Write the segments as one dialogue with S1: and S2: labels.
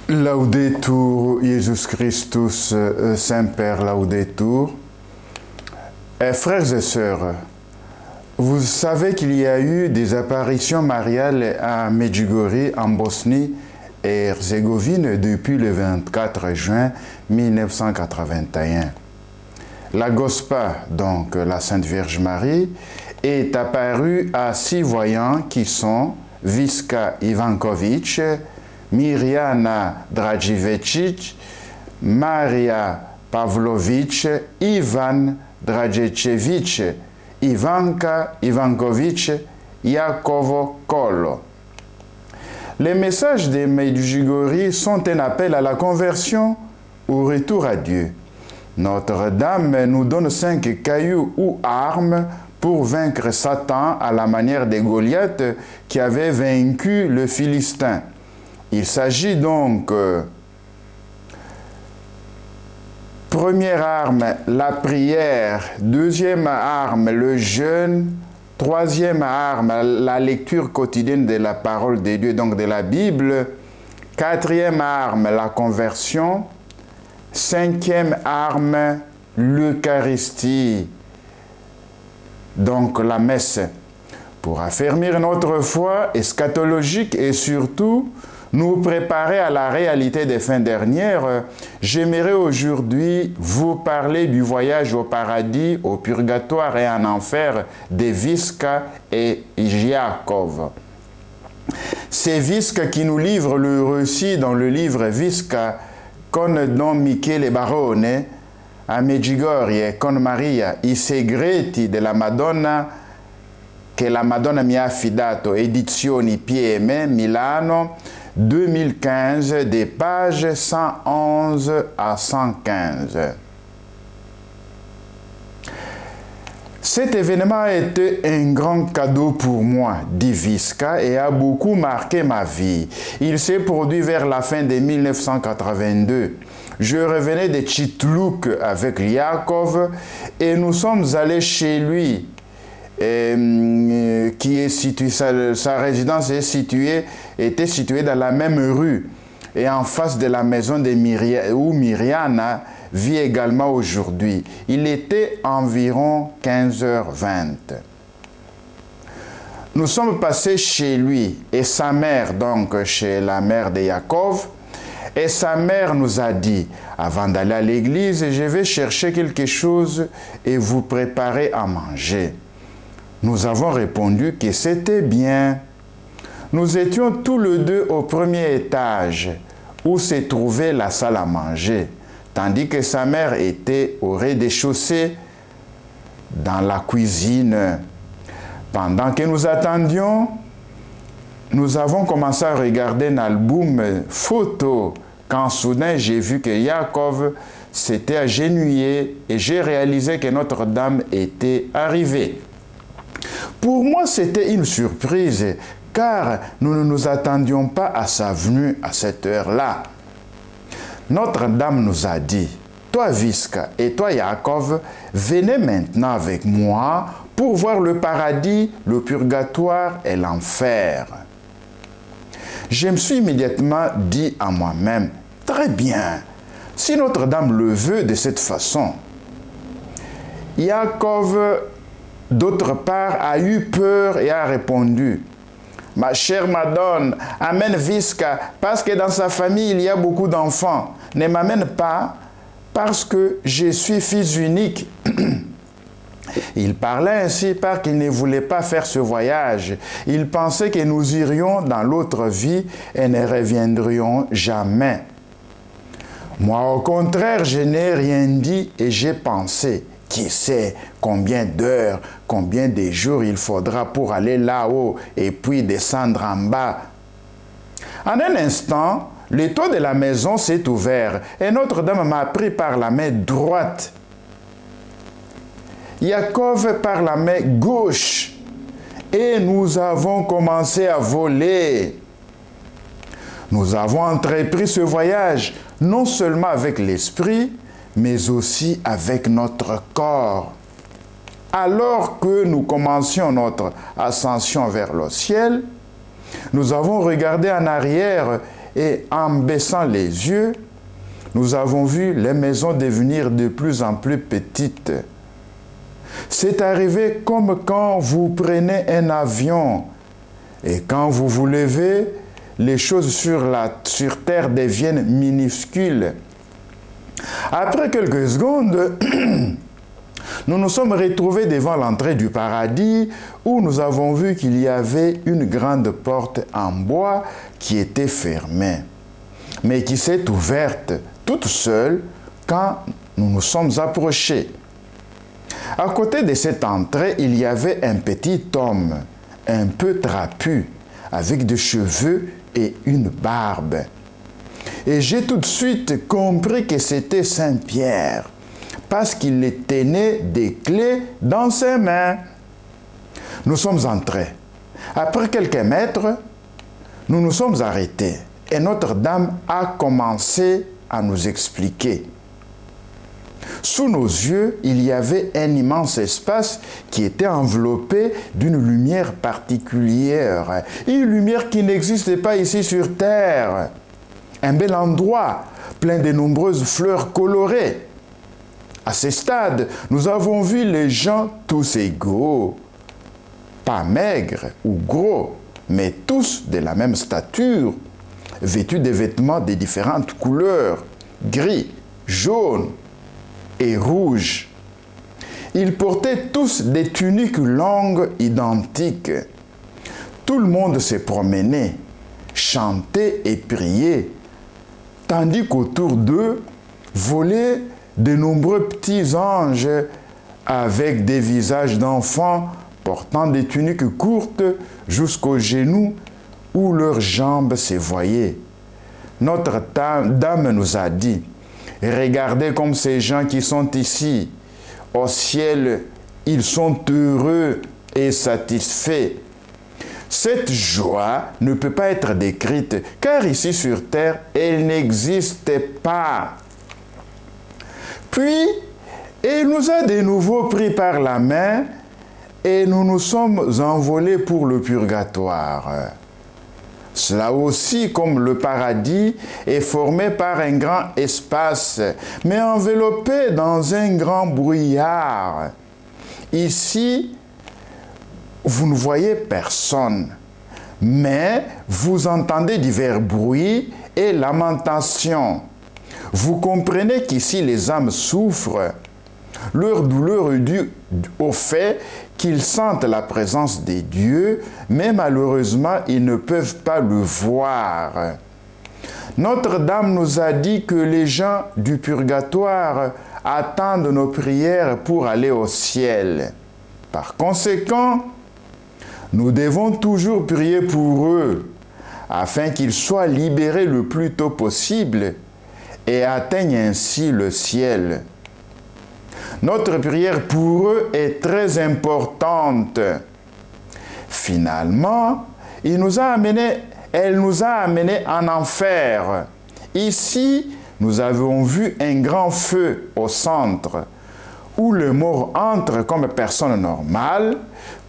S1: Laudetur Jesus Christus, Saint-Père Laudetur. Frères et sœurs, vous savez qu'il y a eu des apparitions mariales à Medjugorje, en Bosnie et Herzégovine, depuis le 24 juin 1981. La Gospa, donc la Sainte Vierge Marie, est apparue à 6 voyants qui sont Viska Ivankovic, Mirjana Dragicevic, Maria Pavlovic, Ivan Dragicevic, Ivanka Ivankovic, Jakovo Kolo. Les messages de Medjugorje sont un appel à la conversion, au retour à Dieu. Notre-Dame nous donne 5 cailloux ou armes pour vaincre Satan à la manière de Goliath qui avait vaincu le Philistin. Il s'agit donc, première arme, la prière, deuxième arme, le jeûne, troisième arme, la lecture quotidienne de la parole de Dieu, donc de la Bible, quatrième arme, la conversion, cinquième arme, l'Eucharistie, donc la messe. Pour affermir notre foi eschatologique et surtout nous préparer à la réalité des fins dernières, j'aimerais aujourd'hui vous parler du voyage au paradis, au purgatoire et en enfer de Viska et Jakov. C'est Viska qui nous livre le récit dans le livre Viska con Don Michele Barone a Medjugorje con Maria i segreti della Madonna che la Madonna mi ha affidato, Edizioni PM Milano 2015, des pages 111 à 115. Cet événement a été un grand cadeau pour moi, dit Viska, et a beaucoup marqué ma vie. Il s'est produit vers la fin de 1982. Je revenais de Chitluk avec Yakov et nous sommes allés chez lui. Qui est situé, sa résidence était située dans la même rue et en face de la maison de où Mirjana vit également aujourd'hui. Il était environ 15h20. Nous sommes passés chez lui et sa mère, donc chez la mère de Yakov, et sa mère nous a dit, avant d'aller à l'église, je vais chercher quelque chose et vous préparer à manger. Nous avons répondu que c'était bien. Nous étions tous les deux au premier étage où se trouvait la salle à manger, tandis que sa mère était au rez-de-chaussée dans la cuisine. Pendant que nous attendions, nous avons commencé à regarder un album photo quand soudain j'ai vu que Yakov s'était agenouillé et j'ai réalisé que Notre-Dame était arrivée. Pour moi, c'était une surprise, car nous ne nous attendions pas à sa venue à cette heure-là. Notre-Dame nous a dit, « Toi, Viska, et toi, Yakov, venez maintenant avec moi pour voir le paradis, le purgatoire et l'enfer. » Je me suis immédiatement dit à moi-même, « Très bien, si Notre-Dame le veut de cette façon. » Yakov, d'autre part, a eu peur et a répondu, « Ma chère Madone, amène Viska, parce que dans sa famille, il y a beaucoup d'enfants. Ne m'amène pas, parce que je suis fils unique. » Il parlait ainsi parce qu'il ne voulait pas faire ce voyage. Il pensait que nous irions dans l'autre vie et ne reviendrions jamais. Moi, au contraire, je n'ai rien dit et j'ai pensé, qui sait combien d'heures, combien de jours il faudra pour aller là-haut et puis descendre en bas. En un instant, le toit de la maison s'est ouvert et Notre-Dame m'a pris par la main droite. Yakov par la main gauche et nous avons commencé à voler. Nous avons entrepris ce voyage non seulement avec l'esprit, mais aussi avec notre corps. Alors que nous commencions notre ascension vers le ciel, nous avons regardé en arrière et en baissant les yeux, nous avons vu les maisons devenir de plus en plus petites. C'est arrivé comme quand vous prenez un avion et quand vous vous levez, les choses sur terre deviennent minuscules. Après quelques secondes, nous nous sommes retrouvés devant l'entrée du paradis où nous avons vu qu'il y avait une grande porte en bois qui était fermée, mais qui s'est ouverte toute seule quand nous nous sommes approchés. À côté de cette entrée, il y avait un petit homme, un peu trapu, avec des cheveux et une barbe. Et j'ai tout de suite compris que c'était Saint Pierre, parce qu'il tenait des clés dans ses mains. Nous sommes entrés. Après quelques mètres, nous nous sommes arrêtés et Notre-Dame a commencé à nous expliquer. Sous nos yeux, il y avait un immense espace qui était enveloppé d'une lumière particulière, une lumière qui n'existe pas ici sur Terre. Un bel endroit, plein de nombreuses fleurs colorées. À ce stade, nous avons vu les gens tous égaux, pas maigres ou gros, mais tous de la même stature, vêtus de vêtements de différentes couleurs, gris, jaune et rouge. Ils portaient tous des tuniques longues identiques. Tout le monde se promenait, chantait et priait, tandis qu'autour d'eux volaient de nombreux petits anges avec des visages d'enfants portant des tuniques courtes jusqu'aux genoux où leurs jambes se voyaient. Notre Dame nous a dit: regardez comme ces gens qui sont ici. Au ciel, ils sont heureux et satisfaits. Cette joie ne peut pas être décrite, car ici sur terre, elle n'existe pas. Puis, il nous a de nouveau pris par la main et nous nous sommes envolés pour le purgatoire. Cela aussi, comme le paradis, est formé par un grand espace, mais enveloppé dans un grand brouillard. Ici, vous ne voyez personne, mais vous entendez divers bruits et lamentations. Vous comprenez qu'ici les âmes souffrent. Leur douleur est due au fait qu'ils sentent la présence des dieux, mais malheureusement, ils ne peuvent pas le voir. Notre-Dame nous a dit que les gens du purgatoire attendent nos prières pour aller au ciel. Par conséquent, nous devons toujours prier pour eux, afin qu'ils soient libérés le plus tôt possible et atteignent ainsi le ciel. Notre prière pour eux est très importante. Finalement, elle nous a amenés en enfer. Ici, nous avons vu un grand feu au centre, où les morts entrent comme personnes normales,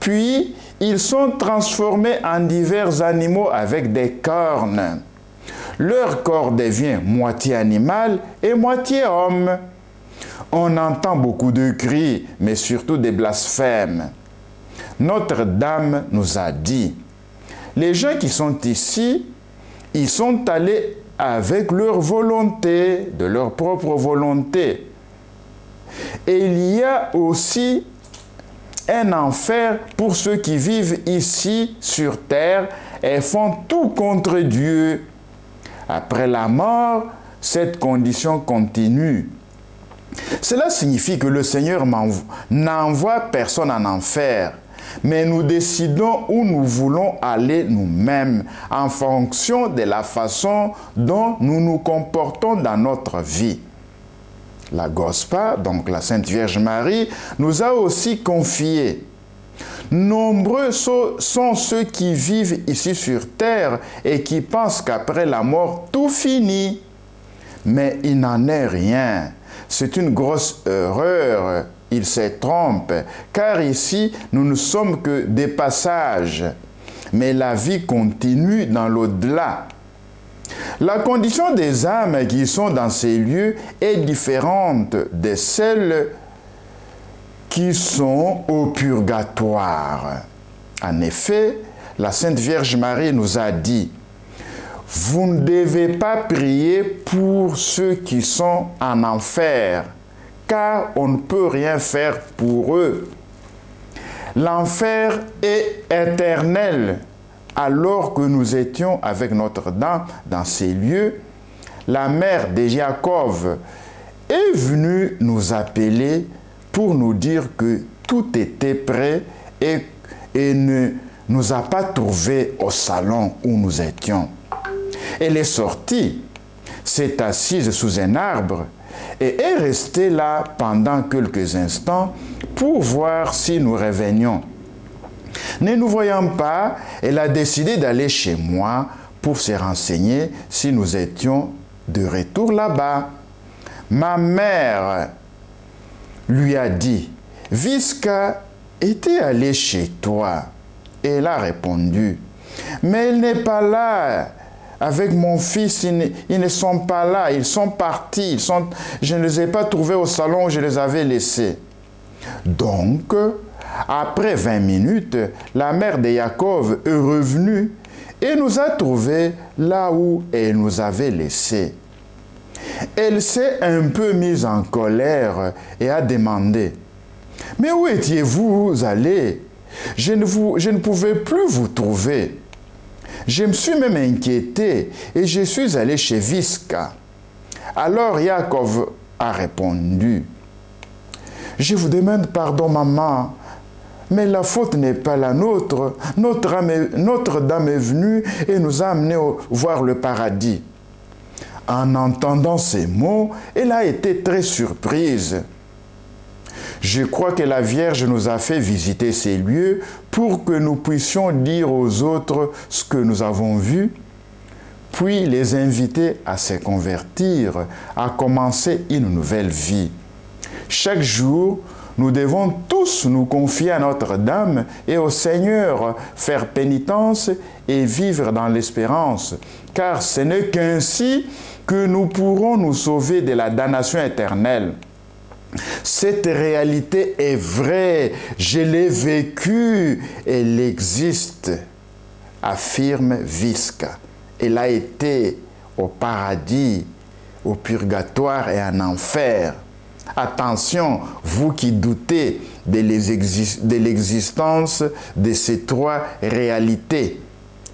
S1: puis ils sont transformés en divers animaux avec des cornes. Leur corps devient moitié animal et moitié homme. On entend beaucoup de cris, mais surtout des blasphèmes. Notre-Dame nous a dit, les gens qui sont ici, ils sont allés avec leur volonté, de leur propre volonté. Et il y a aussi un enfer pour ceux qui vivent ici sur terre et font tout contre Dieu. Après la mort, cette condition continue. Cela signifie que le Seigneur n'envoie personne en enfer, mais nous décidons où nous voulons aller nous-mêmes en fonction de la façon dont nous nous comportons dans notre vie. La Gospa, donc la Sainte Vierge Marie, nous a aussi confié: nombreux sont ceux qui vivent ici sur terre et qui pensent qu'après la mort, tout finit. Mais il n'en est rien. C'est une grosse erreur. Ils se trompent, car ici, nous ne sommes que des passages. Mais la vie continue dans l'au-delà. La condition des âmes qui sont dans ces lieux est différente de celles qui sont au purgatoire. En effet, la Sainte Vierge Marie nous a dit: vous ne devez pas prier pour ceux qui sont en enfer, car on ne peut rien faire pour eux. L'enfer est éternel. Alors que nous étions avec Notre-Dame dans ces lieux, la mère de Jacob est venue nous appeler pour nous dire que tout était prêt et ne nous a pas trouvés au salon où nous étions. Elle est sortie, s'est assise sous un arbre et est restée là pendant quelques instants pour voir si nous revenions. Ne nous voyant pas, elle a décidé d'aller chez moi pour se renseigner si nous étions de retour là-bas. Ma mère lui a dit: Visca était allée chez toi. Et elle a répondu: mais elle n'est pas là. Avec mon fils, ils ne sont pas là. Ils sont partis. Je ne les ai pas trouvés au salon où je les avais laissés. Donc, après 20 minutes, la mère de Jacob est revenue et nous a trouvés là où elle nous avait laissés. Elle s'est un peu mise en colère et a demandé: mais où étiez-vous allés? Je ne pouvais plus vous trouver. Je me suis même inquiété et je suis allé chez Visca. Alors Jacob a répondu: je vous demande pardon, maman, mais la faute n'est pas la nôtre. Notre-Dame est venue et nous a amenés voir le paradis. En entendant ces mots, elle a été très surprise. Je crois que la Vierge nous a fait visiter ces lieux pour que nous puissions dire aux autres ce que nous avons vu, puis les inviter à se convertir, à commencer une nouvelle vie. Chaque jour, nous devons tous nous confier à Notre-Dame et au Seigneur, faire pénitence et vivre dans l'espérance, car ce n'est qu'ainsi que nous pourrons nous sauver de la damnation éternelle. Cette réalité est vraie, je l'ai vécue, elle existe, affirme Visca. Elle a été au paradis, au purgatoire et en enfer. Attention, vous qui doutez de l'existence de ces trois réalités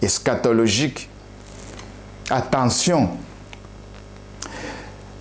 S1: eschatologiques. Attention.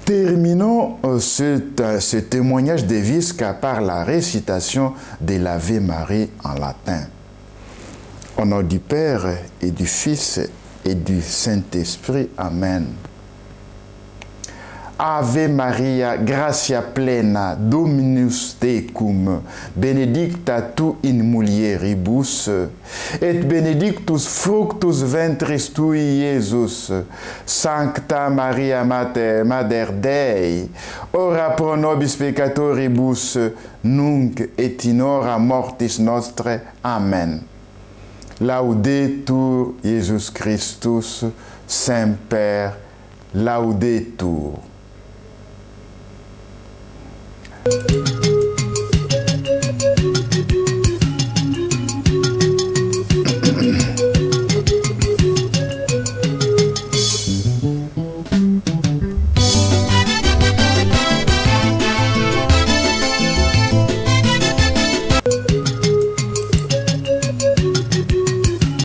S1: Terminons ce témoignage de Visca par la récitation de l'Ave Marie en latin. Au nom du Père et du Fils et du Saint-Esprit. Amen. Ave Maria, gratia plena, Dominus tecum, benedicta tu in mulieribus, et benedictus fructus ventris tui, Iesus. Sancta Maria Mater Dei, ora pro nobis peccatoribus, nunc et in hora mortis nostre. Amen. Laudetur Jesus Christus, Saint-Père, laudetur.